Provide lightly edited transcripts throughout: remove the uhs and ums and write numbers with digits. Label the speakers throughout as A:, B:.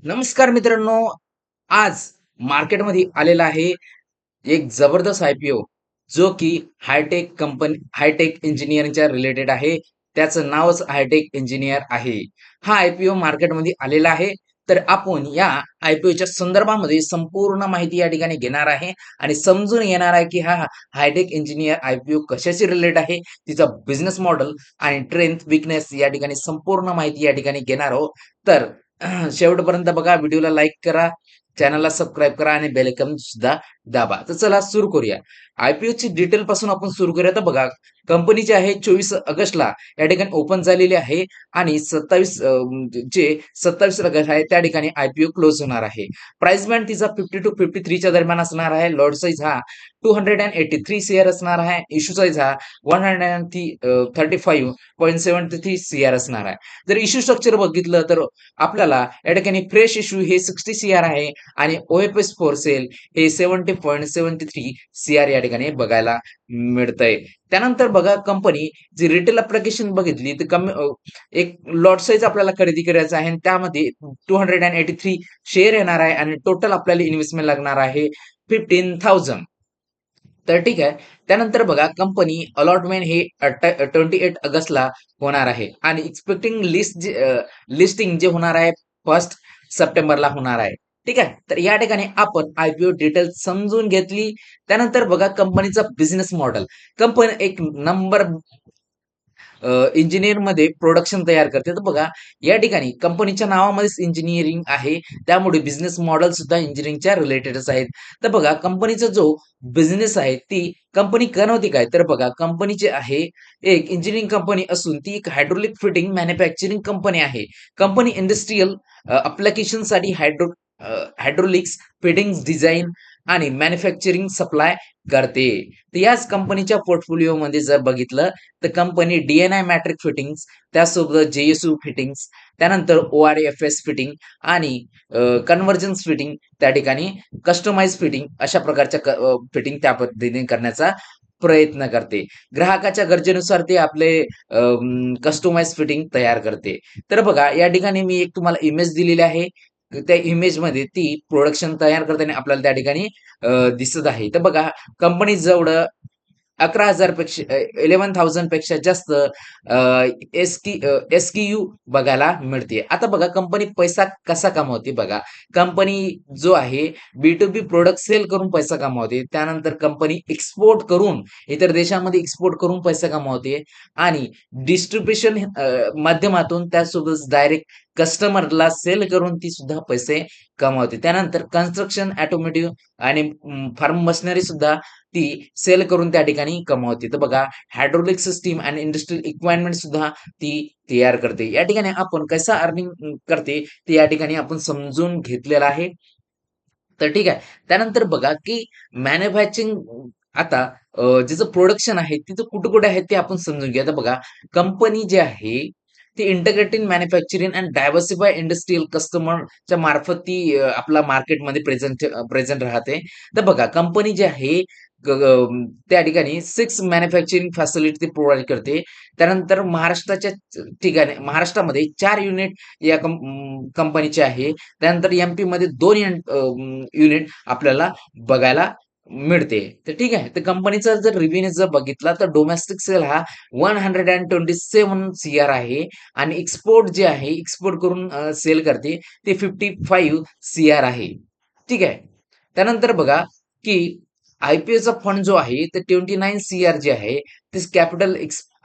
A: नमस्कार मित्रांनो. आज मार्केटमध्ये आलेला आहे एक जबरदस्त आयपीओ, जो की हायटेक इंजिनिअरिंगच्या रिलेटेड आहे. त्याचं नावच हायटेक इंजिनिअर आहे. हा आयपीओ मार्केटमध्ये आलेला आहे. तर आपण या आयपीओच्या संदर्भामध्ये संपूर्ण माहिती या ठिकाणी घेणार आहे आणि समजून येणार आहे की हा हायटेक इंजिनिअर आयपीओ कशाशी रिलेटेड आहे, तिचा बिझनेस मॉडेल आणि स्ट्रेंथ, वीकनेस या ठिकाणी संपूर्ण माहिती या ठिकाणी घेणार आहोत. तर शेवटपर्यंत बघा, व्हिडिओला लाईक करा, चॅनलला सबस्क्राईब करा आणि बेल आयकॉन सुद्धा दाबा. तर चला सुरू करूया. आयपीओची डिटेल पासून आपण सुरू करूया. तर बघा, कंपनी जी आहे 24 ऑगस्टला या ठिकाणी ओपन झालेली आहे आणि 27 ऑगस्ट आहे त्या ठिकाणी आयपीओ क्लोज होणार आहे. प्राइस बँड तिचा 50 टू 53 च्या दरम्यान असणार आहे. लॉट साईज हा 283 शेअर असणार आहे. इश्यू साईज हा 135.73 सीआर असणार आहे. जर इश्यू स्ट्रक्चर बघितलं तर आपल्याला या ठिकाणी फ्रेश इश्यू हे 60 सीआर आहे आणि ओएफएस फॉर सेल हे 70.73 सीआर या ठिकाणी बघायला मिळतंय. त्यानंतर बघा, कंपनी जी रिटेल अप्लिकेशन बघितली तर एक लॉट साईज आपल्याला खरेदी करायचा आहे आणि त्यामध्ये 283 शेअर येणार आहे आणि टोटल आपल्याला इन्व्हेस्टमेंट लागणार आहे 15,000. तर ठीक आहे. त्यानंतर बघा, कंपनी अलॉटमेंट हे 28 ऑगस्टला होणार आहे आणि एक्सपेक्टिंग लिस्टिंग जे होणार आहे 1 सप्टेंबरला होणार आहे. ठीक आहे. तर या ठिकाणी आपण आयपीओ डिटेल समजून घेतली. त्यानंतर बघा, कंपनीचा बिझनेस मॉडेल. कंपनी एक नंबर इंजिनिअरमध्ये प्रोडक्शन तयार करते. तर बघा, या ठिकाणी कंपनीच्या नावामध्येच इंजिनिअरिंग आहे, त्यामुळे बिझनेस मॉडेल सुद्धा इंजिनिअरिंगच्या रिलेटेडच आहेत. तर बघा, कंपनीचा जो बिझनेस आहे, ती कंपनी बनवते काय, तर बघा, कंपनी जी आहे एक इंजिनिअरिंग कंपनी असून ती एक हायड्रोलिक फिटिंग मॅन्युफॅक्चरिंग कंपनी आहे. कंपनी इंडस्ट्रियल साठी हायड्रोलिक्स फिटिंग्स डिझाईन आणि मॅन्युफॅक्चरिंग सप्लाय करते. तर याच कंपनीच्या पोर्टफोलिओमध्ये जर बघितलं तर कंपनी डीएनआय मॅट्रिक फिटिंग्स, त्यासोबत जेएसयू फिटिंग्स, त्यानंतर ओआरएफएस फिटिंग आणि कन्व्हर्जन्स फिटिंग, त्या ठिकाणी कस्टमाइज फिटिंग, अशा प्रकारच्या फिटिंग त्या पद्धतीने करण्याचा प्रयत्न करते. ग्राहकाच्या गरजेनुसार ते आपले कस्टमाइज फिटिंग तयार करते. तर बघा, या ठिकाणी मी एक तुम्हाला इमेज दिलेली आहे. त्या इमेजमध्ये ती प्रोडक्शन तयार करताना आपल्याला त्या ठिकाणी दिसत आहे. तर बघा, कंपनी जवळ 11,000 पेक्षा 11,000 पेक्षा जास्त एसक्यूयू बघायला मिळते. आता बघा, कंपनी पैसा कसा कमावते बघा. कंपनी जो आहे बी टू बी प्रोडक्ट सेल करून पैसा कमावते. त्यानंतर कंपनी एक्सपोर्ट करून इतर देशांमध्ये एक्सपोर्ट करून पैसा कमावते आणि डिस्ट्रिब्युशन माध्यमातून त्यासोबत डायरेक्ट कस्टमरला सेल करून ती सुद्धा पैसे कमावते. त्यानंतर कन्स्ट्रक्शन, ऑटोमोटिव्ह आणि फार्म मशिनरी सुद्धा ती सेल करून त्या ठिकाणी कमावते. तर बघा, हायड्रोलिक सिस्टीम आणि इंडस्ट्रियल इक्विपमेंट सुद्धा ती तयार करते. या ठिकाणी आपण कसा अर्निंग करते ते या ठिकाणी आपण समजून घेतलेलं आहे. तर ठीक आहे. त्यानंतर बघा, की मॅन्युफॅक्चरिंग आता ज्याचं प्रोडक्शन आहे तिथं कुठे-कुठे आहे ते आपण समजून घेऊया. तर बघा, कंपनी जी आहे ती integrated manufacturing and diversify industrial कस्टमरच्या मार्फत ती आपला मार्केटमध्ये प्रेझेंट राहते. तर बघा, कंपनी जी आहे त्या ठिकाणी 6 मॅन्युफॅक्चरिंग फॅसिलिटी प्रोव्हाईड करते. त्यानंतर ठिकाणी महाराष्ट्रामध्ये 4 युनिट या कंपनीचे आहे. त्यानंतर एम-पीमध्ये 2 युनिट आपल्याला बघायला मिळते. तर ठीक आहे. तर कंपनीचा जर रिव्हेन्यू जर बघितला तर डोमेस्टिक सेल हा 127 सीआर आहे आणि एक्सपोर्ट जे आहे, एक्सपोर्ट करून सेल करते ते 55 सीआर आहे. ठीक आहे. त्यानंतर बघा, की आयपीओचा फंड जो आहे ते 29 सीआर जे आहे ते कॅपिटल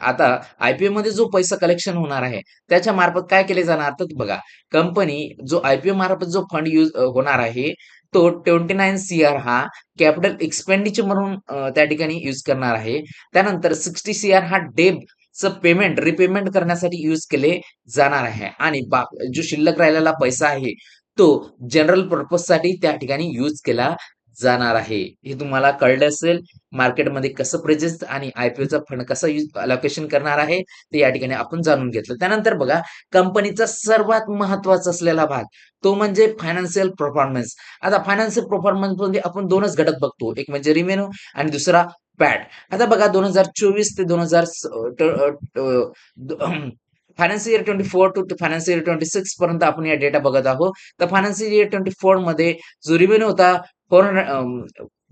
A: आता आयपीओ मध्ये जो पैसा कलेक्शन होणार आहे त्याच्या मार्फत काय केले जाणार, तर बघा, कंपनी जो आयपीओ मार्फत जो फंड होणार आहे तो 29 सीआर हा कॅपिटल एक्सपेंडिचर म्हणून त्या ठिकाणी यूज करणार आहे. त्यानंतर 60 सीआर हा रिपेमेंट करण्यासाठी यूज केले जाणार आहे आणि जो शिल्लक राहिलेला पैसा आहे तो जनरल पर्पज साठी त्या ठिकाणी यूज केला जाणार आहे. हे तुम्हाला कळलं असेल, मार्केटमध्ये कसं प्रेझेन्स आणि आयपीओचा फंड कसा अलोकेशन करणार आहे, ते या ठिकाणी आपण जाणून घेतलं. त्यानंतर बघा, कंपनीचा सर्वात महत्त्वाचा असलेला भाग तो म्हणजे फायनान्शियल परफॉर्मन्स. आता फायनान्शियल परफॉर्मन्स मध्ये आपण 2च घटक बघतो, एक म्हणजे रिव्हेन्यू आणि दुसरा पॅट. आता बघा, 2024 ते 2000 financial year 24 to financial year 26 पर्यंत आपण या डेटा बघत आहोत. तर फायनान्शियल इयर 24 मध्ये जो रेव्हेन्यू होता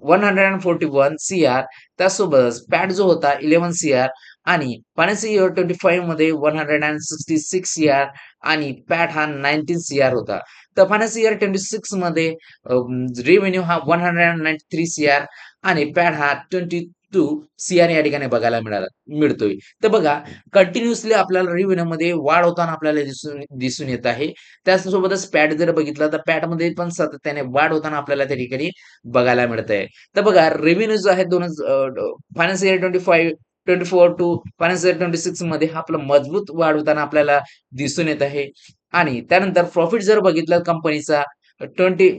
A: 141 सीआर, त्यासोबत पॅट जो होता 11 सीआर आणि फायनान्शियल इयर 25 मध्ये 166 सीआर आणि पॅट हा 19 सीआर होता. तर फायनान्शियल इयर 26 मध्ये रेव्हेन्यू हा 193 सीआर आणि पॅट हा 22 सीआर या ठिकाणी बघायला मिळतोय. तर बघा, कंटिन्युअसली आपल्याला रेव्हेन्यू मध्ये वाढ होताना आपल्याला दिसून दिसून येत आहे. त्याचसोबतच पॅट जर बघितलं तर पॅटमध्ये पण सातत्याने वाढ होताना आपल्याला त्या ठिकाणी बघायला मिळत आहे. तर बघा, रेव्हेन्यू जो आहे financial year 25 24 to financial year 26 मध्ये हा आपला मजबूत वाढ होताना आपल्याला दिसून येत आहे. आणि त्यानंतर प्रॉफिट जर बघितलं कंपनीचा 20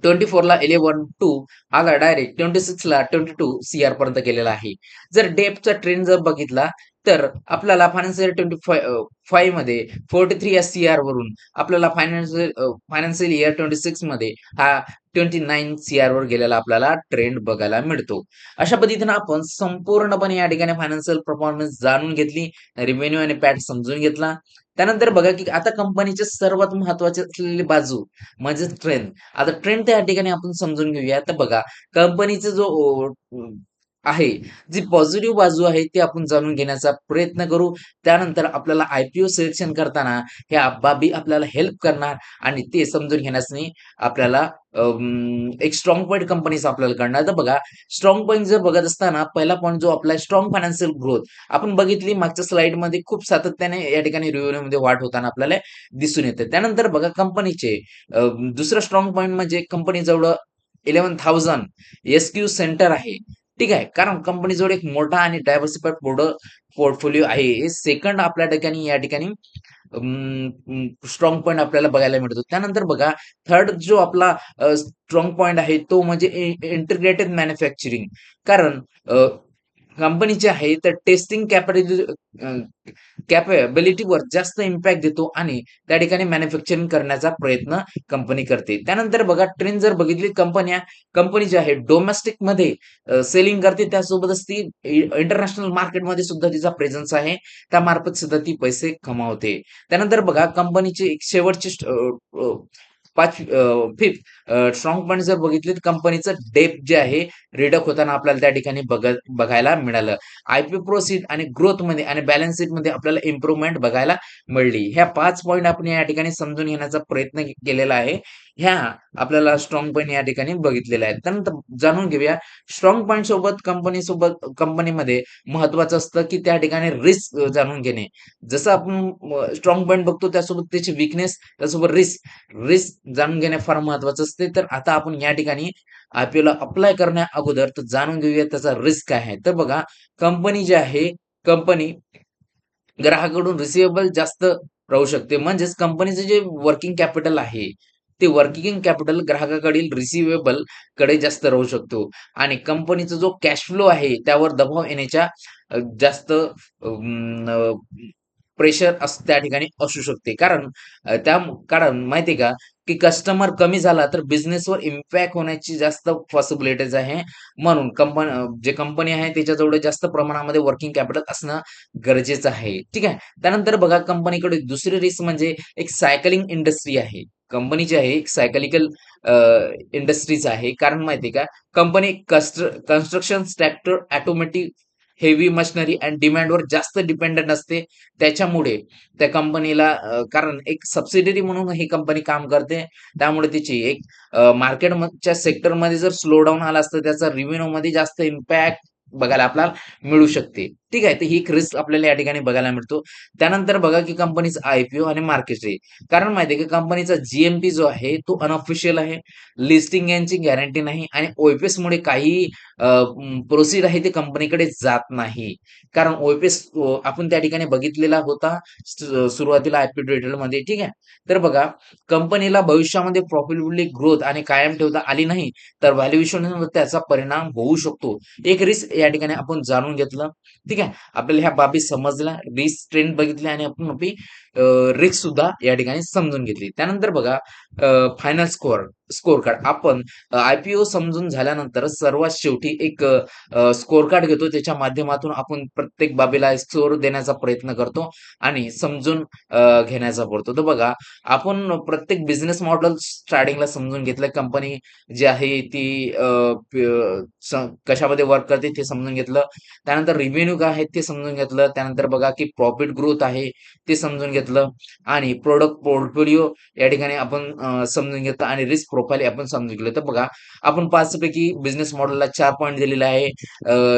A: 24 ला 11 टू आला डायरेक्ट 26 ला 22 सीआर पर्यंत गेलेला आहे. जर डेप्थचा ट्रेंड जर बघितला तर आपल्याला फायनान्शियल 25 मध्ये 43 या सीआर वरून आपल्याला फायनान्शियल इयर 26 मध्ये हा 29 सीआर वर गेलेला आपल्याला ट्रेंड बघायला मिळतो. अशा पद्धतीने आपण संपूर्णपणे या ठिकाणी फायनान्शियल परफॉर्मन्स जाणून घेतली, रेव्हेन्यू आणि पॅट समजून घेतला. त्यानंतर बघा की आता कंपनीची सर्वात महत्वाची असलेली बाजू म्हणजे ट्रेंड. आता ट्रेंड त्या ठिकाणी आपण समजून घेऊया. तर बघा, कंपनीचा जो आहे, जी पॉझिटिव्ह बाजू आहे ती आपण जाणून घेण्याचा प्रयत्न करू. त्यानंतर आपल्याला आयपीओ सिलेक्शन करताना ह्या बाबी आपल्याला हेल्प करणार आणि ते समजून घेण्यासाठी आपल्याला एक स्ट्रॉंग पॉइंट कंपनीचा आपल्याला कळणार. तर बघा, स्ट्रॉंग पॉइंट जर बघत असताना पहिला पॉइंट जो आपला स्ट्रॉंग फायनान्शियल ग्रोथ आपण बघितली मागच्या स्लाइडमध्ये खूप सातत्याने या ठिकाणी रेव्हेन्यूमध्ये वाढ होताना आपल्याला दिसून येते. त्यानंतर बघा कंपनीचे दुसरं स्ट्रॉंग पॉइंट म्हणजे कंपनी जवळ 11,000 एसक्यू सेंटर आहे. ठीक आहे. कारण कंपनीजवळ एक मोठा आणि डायव्हर्सिफाईड पोर्टफोलिओ आहे. सेकंड आपल्या ठिकाणी या ठिकाणी स्ट्रॉंग पॉइंट आपल्याला बघायला मिळतो. त्यानंतर बघा, थर्ड जो आपला स्ट्रॉंग पॉइंट आहे तो म्हणजे इंटिग्रेटेड मॅन्युफॅक्चरिंग. कारण कंपनीचे आहे तर टेस्टिंग कॅपेबिलिटीवर जास्त इम्पॅक्ट देतो आणि त्या ठिकाणी मॅन्युफॅक्चरिंग करण्याचा प्रयत्न कंपनी करते. त्यानंतर बघा, ट्रेंड जर बघितली कंपनी जी आहे डोमेस्टिक मध्ये सेलिंग करते, त्यासोबतच ती इंटरनॅशनल मार्केटमध्ये सुद्धा तिचा प्रेझेन्स आहे. त्यामार्फत सुद्धा ती पैसे कमावते. त्यानंतर बघा, कंपनीची एक शेवटची फिफ्थ स्ट्रॉंग पॉइंट जर बघितले तर कंपनीचं डेप जे आहे रिडक्ट होताना आपल्याला त्या ठिकाणी बघायला मिळालं. आयपीओ प्रोसीड आणि ग्रोथ मध्ये आणि बॅलन्स शीट मध्ये आपल्याला इम्प्रूव्हमेंट बघायला मिळली. ह्या 5 पॉइंट आपण या ठिकाणी समजून घेण्याचा प्रयत्न केलेला आहे. ह्या आपल्याला स्ट्रॉंग पॉइंट या ठिकाणी बघितलेल्या आहेत. त्यानंतर जाणून घेऊया स्ट्रॉंग पॉइंट सोबत कंपनीमध्ये महत्वाचं असतं की त्या ठिकाणी रिस्क जाणून घेणे. जसं आपण स्ट्रॉंग पॉइंट बघतो त्यासोबत त्याची विकनेस, त्यासोबत रिस्क रिस्क जाणून घेणे फार महत्वाचं असते. तर आता आपण या ठिकाणी आयपीओला अप्लाय करण्या अगोदर तर जाणून घेऊया त्याचा रिस्क काय आहे. तर बघा, कंपनी जी आहे, कंपनी ग्राहकाकडून रिसिव्हेबल जास्त राहू शकते. म्हणजेच कंपनीचं जे वर्किंग कॅपिटल आहे, ते वर्किंग कॅपिटल ग्राहकाकडील रिसिव्हेबल कडे जास्त राहू शकतो आणि कंपनीचा जो कॅश फ्लो आहे, त्यावर दबाव येण्याच्या जास्त प्रेशर त्या ठिकाणी असू शकते. कारण माहिती का, की कस्टमर कमी झाला तर बिझनेसवर इम्पॅक्ट होण्याची जास्त पॉसिबिलिटीज आहे. म्हणून जे कंपनी आहे त्याच्याजवळ जास्त प्रमाणामध्ये वर्किंग कॅपिटल असणं गरजेचं आहे. ठीक आहे. त्यानंतर बघा, कंपनीकडे दुसरी रिस्क म्हणजे एक सायकलिंग इंडस्ट्री आहे. कंपनी जी आहे एक सायकलिकल इंडस्ट्रीज आहे. कारण माहिती का, company construction tractor, automatic heavy machinery आणि डिमांडवर जास्त डिपेंडंट असते. त्याच्यामुळे त्या कंपनीला कारण एक सबसिडियरी म्हणून ही कंपनी काम करते. त्यामुळे तिची एक मार्केटच्या सेक्टरमध्ये जर स्लो डाऊन आला असता त्याचा रेव्हेन्यूमध्ये जास्त इम्पॅक्ट बघायला आपल्याला मिळू शकते. ठीक आहे. तर ही एक रिस्क आपल्याला या ठिकाणी बघायला मिळतो. त्यानंतर बघा की कंपनीचा आयपीओ आणि मार्केट रेट. कारण माहिती आहे की कंपनीचा जीएमपी जो आहे तो अनऑफिशियल आहे. लिस्टिंग यांची गॅरंटी नाही आणि ओएफएसमुळे काही प्रोसीड आहे ते कंपनीकडे जात नाही. कारण ओएफएस आपण त्या ठिकाणी बघितलेला होता सुरुवातीला आयपीओ डिटेलमध्ये. ठीक आहे. तर बघा, कंपनीला भविष्यामध्ये प्रॉफिटेबिलिटी ग्रोथ आणि कायम ठेवता आली नाही तर व्हॅल्युएशनवर त्याचा परिणाम होऊ शकतो. एक रिस्क या ठिकाणी आपण जाणून घेतलं. ठीक आहे. आपल्याला ह्या बाबी समजल्या, रिस्क ट्रेंड बघितले आणि आपण रिस्क सुद्धा या ठिकाणी समजून घेतली. त्यानंतर बघा फायनल स्कोर कार्ड आपण आयपीओ समजून झाल्यानंतर सर्वात शेवटी एक स्कोर कार्ड घेतो. त्याच्या माध्यमातून आपण प्रत्येक बाबीला स्कोर देण्याचा प्रयत्न करतो आणि समजून घेण्याचा पडतो. तर बघा आपण प्रत्येक बिझनेस मॉडेल स्टार्टिंगला समजून घेतलं. कंपनी जी आहे ती कशामध्ये वर्क करते ते समजून घेतलं. त्यानंतर रिव्हेन्यू काय आहे ते समजून घेतलं. त्यानंतर बघा की प्रॉफिट ग्रोथ आहे ते समजून घेतलं आणि प्रॉडक्ट पोर्टफोलिओ या ठिकाणी आपण समजून घेतलं आणि रिस्क प्रोफाइल आपण समजून घेतलं. तर बघा आपण 5 पैकी बिझनेस मॉडेलला 4 पॉइंट दिलेले आहे.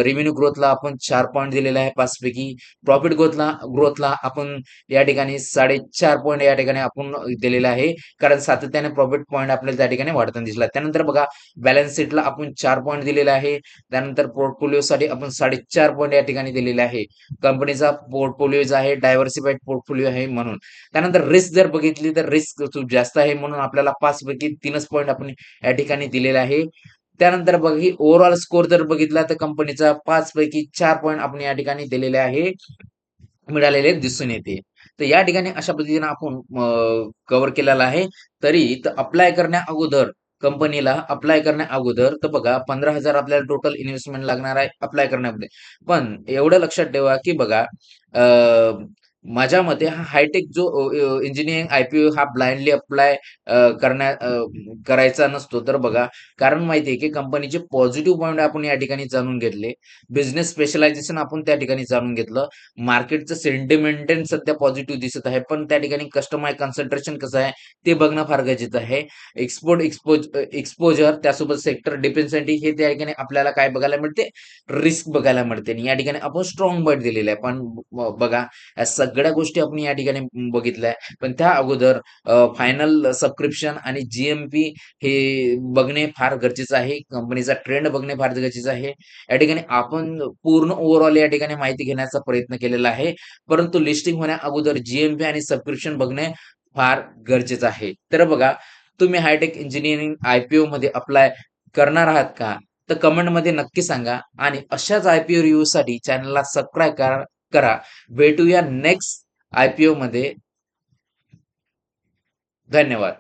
A: रेव्हेन्यू ग्रोथला आपण 4 पॉइंट दिलेले आहे 5 पैकी. प्रॉफिट ग्रोथला आपण या ठिकाणी 4.5 पॉइंट या ठिकाणी आपण दिलेला आहे. कारण सातत्याने प्रॉफिट पॉइंट आपल्याला त्या ठिकाणी वाढताना दिसला. त्यानंतर बघा बॅलन्स शीटला आपण 4 पॉइंट दिलेले आहे. त्यानंतर पोर्टफोलिओसाठी आपण 4.5 पॉइंट या ठिकाणी दिलेले आहे. कंपनीचा पोर्टफोलिओ जो आहे डायव्हर्सिफाईड पोर्टफोलिओ आहे म्हणून. त्यानंतर रिस्क जर बघितली तर रिस्क खूप जास्त आहे म्हणून आपल्याला 5 पैकी 3च पॉइंट आपण या ठिकाणी दिलेले आहे. त्यानंतर बघा की ओव्हरऑल स्कोर जर बघितला तर कंपनीचा 5 पैकी 4 पॉइंट आपण या ठिकाणी दिलेले आहे. मिळालेले दिसून येते. तर या ठिकाणी अशा पद्धतीने आपण कव्हर केलेला आहे. तरी तर अप्लाय करण्या अगोदर कंपनीला अप्लाय करण्या अगोदर तर बघा 15,000 आपल्याला टोटल इन्व्हेस्टमेंट लागणार आहे अप्लाय करण्यामध्ये. पण एवढं लक्षात ठेवा, की बघा माझ्या मते हा हायटेक जो इंजिनिअरिंग आयपीओ हा ब्लाइंडली अप्लाय करायचा नसतो. तर बघा कारण माहिती आहे, की कंपनीचे पॉझिटिव्ह पॉइंट आपण या ठिकाणी जाणून घेतले. बिझनेस स्पेशलायझेशन आपण त्या ठिकाणी जाणून घेतलं. मार्केटचं सेंटिमेंट सध्या पॉझिटिव्ह दिसत आहे. पण त्या ठिकाणी कस्टमर कन्सन्ट्रेशन कसं आहे ते बघणं फार गरजेचं आहे. एक्सपोजर त्यासोबत सेक्टर डिपेंडन्सी हे त्या ठिकाणी आपल्याला काय बघायला मिळते? रिस्क बघायला मिळते. आणि या ठिकाणी आपण स्ट्रॉंग बट दिलेला आहे. पण बघा या सगळ्या गोष्टी आपण या ठिकाणी बघितल्या. पण त्या अगोदर फायनल सबस्क्रिप्शन आणि जी हे बघणे फार गरजेचं आहे. कंपनीचा ट्रेंड बघणे फार गरजेचं आहे. या ठिकाणी आपण पूर्ण ओव्हरऑल या ठिकाणी माहिती घेण्याचा प्रयत्न केलेला आहे. परंतु लिस्टिंग होण्या अगोदर जी आणि सबस्क्रिप्शन बघणे फार गरजेचं आहे. तर बघा तुम्ही हायटेक इंजिनिअरिंग आयपीओ मध्ये अप्लाय करणार आहात का? तर कमेंटमध्ये नक्की सांगा आणि अशाच आयपीओ रिव्ह्यूसाठी चॅनलला सबस्क्राईब करा. भेटूया नेक्स्ट आयपीओ मध्ये. धन्यवाद.